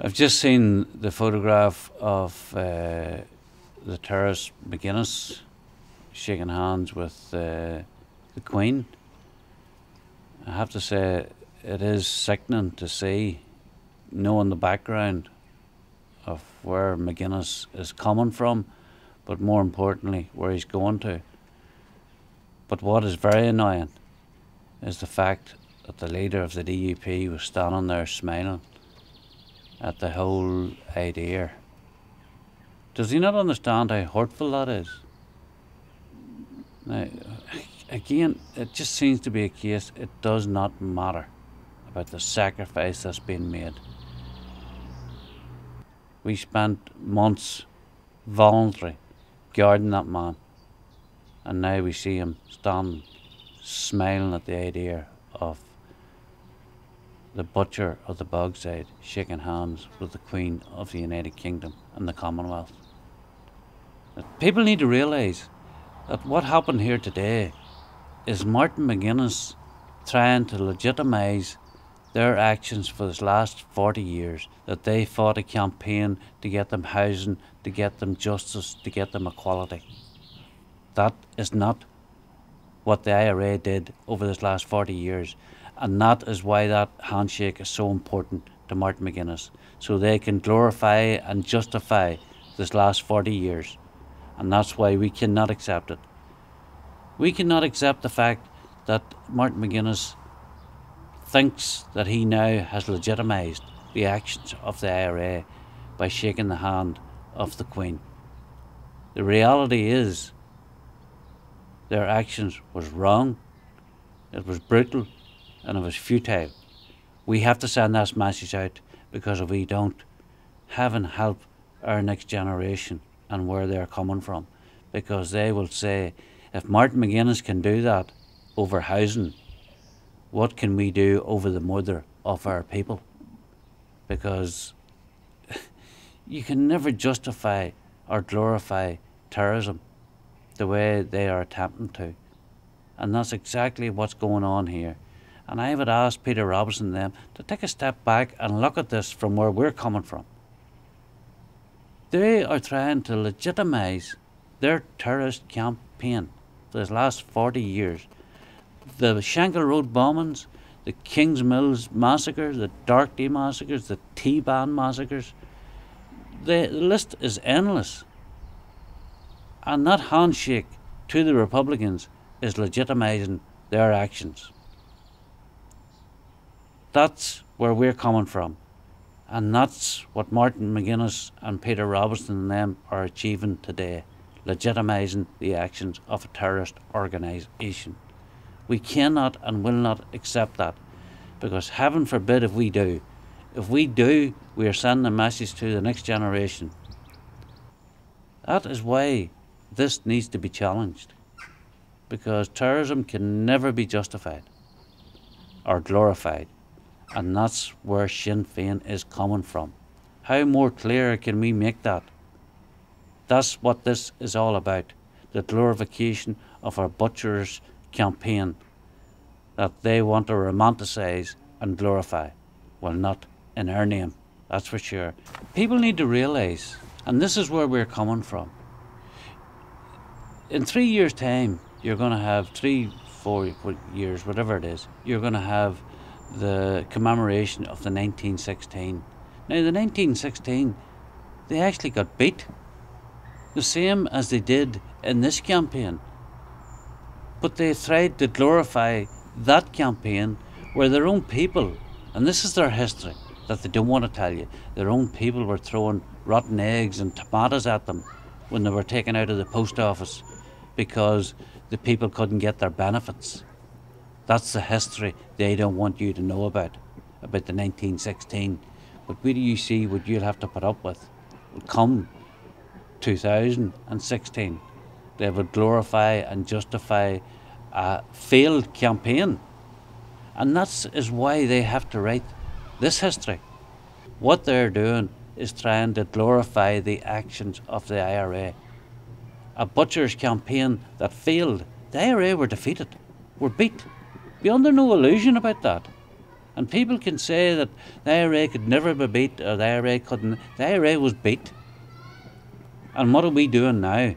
I've just seen the photograph of the terrorist McGuinness shaking hands with the Queen. I have to say, it is sickening to see, knowing the background of where McGuinness is coming from, but more importantly, where he's going to. But what is very annoying is the fact that the leader of the DUP was standing there smiling at the whole idea. Does he not understand how hurtful that is? Now, again, it just seems to be a case, it does not matter about the sacrifice that's been made. We spent months voluntarily guarding that man, and now we see him standing smiling at the idea of the butcher of the Bogside shaking hands with the Queen of the United Kingdom and the Commonwealth. People need to realise that what happened here today is Martin McGuinness trying to legitimise their actions for this last 40 years, that they fought a campaign to get them housing, to get them justice, to get them equality. That is not what the IRA did over this last 40 years. And that is why that handshake is so important to Martin McGuinness, so they can glorify and justify this last 40 years. And that's why we cannot accept it. We cannot accept the fact that Martin McGuinness thinks that he now has legitimised the actions of the IRA by shaking the hand of the Queen. The reality is their actions was wrong, it was brutal, and it was futile. We have to send that message out, because if we don't, heaven help our next generation and where they're coming from, because they will say, if Martin McGuinness can do that over housing, what can we do over the mother of our people? Because you can never justify or glorify terrorism the way they are attempting to. And that's exactly what's going on here. And I would ask Peter Robinson and them to take a step back and look at this from where we're coming from. They are trying to legitimise their terrorist campaign for the last 40 years. The Shankill Road bombings, the Kings Mills massacre, the Darkday massacres, the T-Ban massacres. The list is endless. And that handshake to the Republicans is legitimising their actions. That's where we're coming from. And that's what Martin McGuinness and Peter Robinson and them are achieving today, legitimising the actions of a terrorist organisation. We cannot and will not accept that, because heaven forbid if we do. If we do, we are sending a message to the next generation. That is why this needs to be challenged, because terrorism can never be justified or glorified. And that's where Sinn Féin is coming from. How more clear can we make that? That's what this is all about. The glorification of our butchers' campaign that they want to romanticise and glorify. Well, not in our name, that's for sure. People need to realise, and this is where we're coming from. In 3 years' time, you're going to have 3-4 years, whatever it is, you're going to have the commemoration of the 1916. Now, the 1916, they actually got beat, the same as they did in this campaign. But they tried to glorify that campaign where their own people, and this is their history that they don't want to tell you, their own people were throwing rotten eggs and tomatoes at them when they were taken out of the post office because the people couldn't get their benefits. That's the history they don't want you to know about the 1916. But where do you see what you'll have to put up with? Come 2016, they would glorify and justify a failed campaign. And that is why they have to write this history. What they're doing is trying to glorify the actions of the IRA. A butcher's campaign that failed. The IRA were defeated, were beat. Be under no illusion about that. And people can say that the IRA could never be beat, or the IRA couldn't. The IRA was beat. And what are we doing now?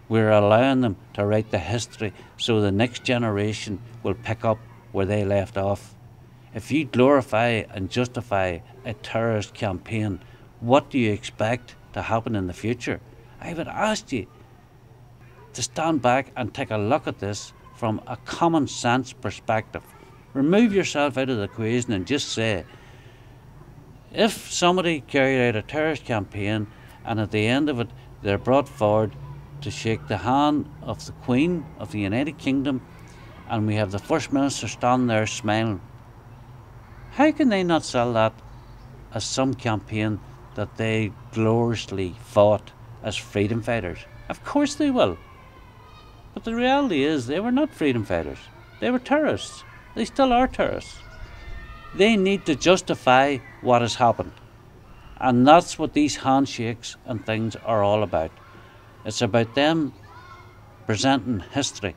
We're allowing them to write the history so the next generation will pick up where they left off. If you glorify and justify a terrorist campaign, what do you expect to happen in the future? I would ask you to stand back and take a look at this from a common sense perspective. Remove yourself out of the equation and just say, if somebody carried out a terrorist campaign and at the end of it they're brought forward to shake the hand of the Queen of the United Kingdom and we have the First Minister standing there smiling, how can they not sell that as some campaign that they gloriously fought as freedom fighters? Of course they will. But the reality is they were not freedom fighters. They were terrorists. They still are terrorists. They need to justify what has happened. And that's what these handshakes and things are all about. It's about them presenting history.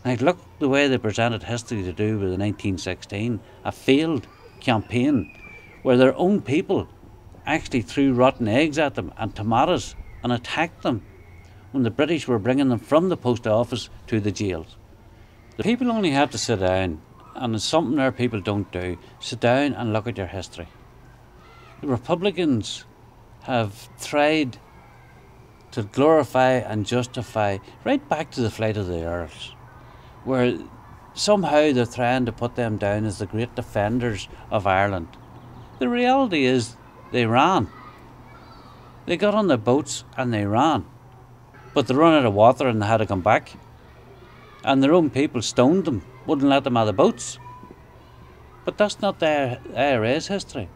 Now look the way they presented history to do with the 1916, a failed campaign where their own people actually threw rotten eggs at them and tomatoes and attacked them when the British were bringing them from the post office to the jails. The people only have to sit down, and it's something our people don't do, sit down and look at your history. The Republicans have tried to glorify and justify right back to the flight of the Earls, where somehow they're trying to put them down as the great defenders of Ireland. The reality is they ran. They got on their boats and they ran. But they ran out of water and they had to come back. And their own people stoned them, wouldn't let them out of the boats. But that's not their IRA's history.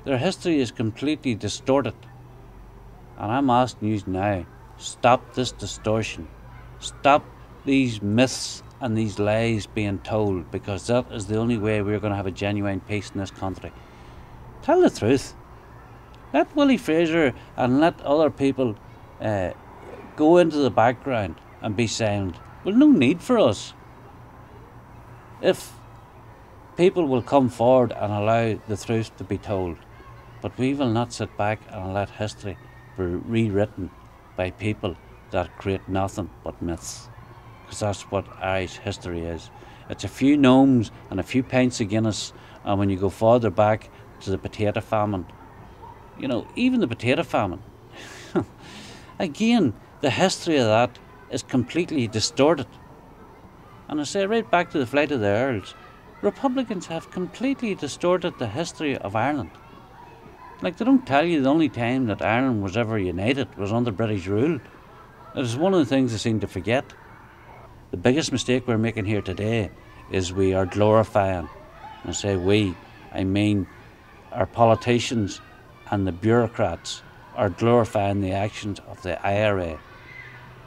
Their history is completely distorted. And I'm asking you now, stop this distortion. Stop these myths and these lies being told, because that is the only way we're going to have a genuine peace in this country. Tell the truth. Let Willie Fraser and let other people go into the background and be silent. Well, no need for us. If people will come forward and allow the truth to be told, but we will not sit back and let history be rewritten by people that create nothing but myths, because that's what Irish history is. It's a few gnomes and a few pints of Guinness, and when you go further back to the potato famine, you know, even the potato famine, again, the history of that is completely distorted. And I say right back to the flight of the Earls, Republicans have completely distorted the history of Ireland. Like, they don't tell you the only time that Ireland was ever united was under British rule. It is one of the things they seem to forget. The biggest mistake we're making here today is we are glorifying, and I say we, I mean our politicians and the bureaucrats are glorifying the actions of the IRA.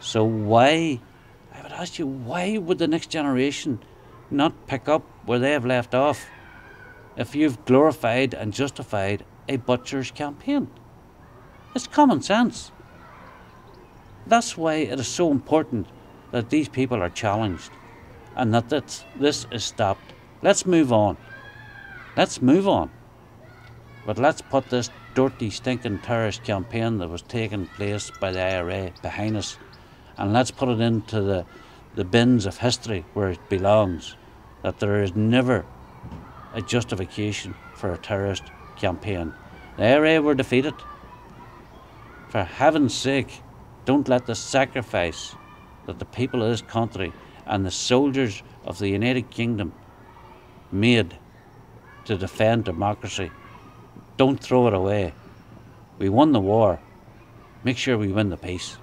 So why, I would ask you, why would the next generation not pick up where they have left off if you've glorified and justified a butcher's campaign? It's common sense. That's why it is so important that these people are challenged and that this is stopped. Let's move on. Let's move on. But let's put this dirty, stinking terrorist campaign that was taking place by the IRA behind us, and let's put it into the bins of history where it belongs, that there is never a justification for a terrorist campaign. The IRA were defeated. For heaven's sake, don't let the sacrifice that the people of this country and the soldiers of the United Kingdom made to defend democracy, don't throw it away. We won the war. Make sure we win the peace.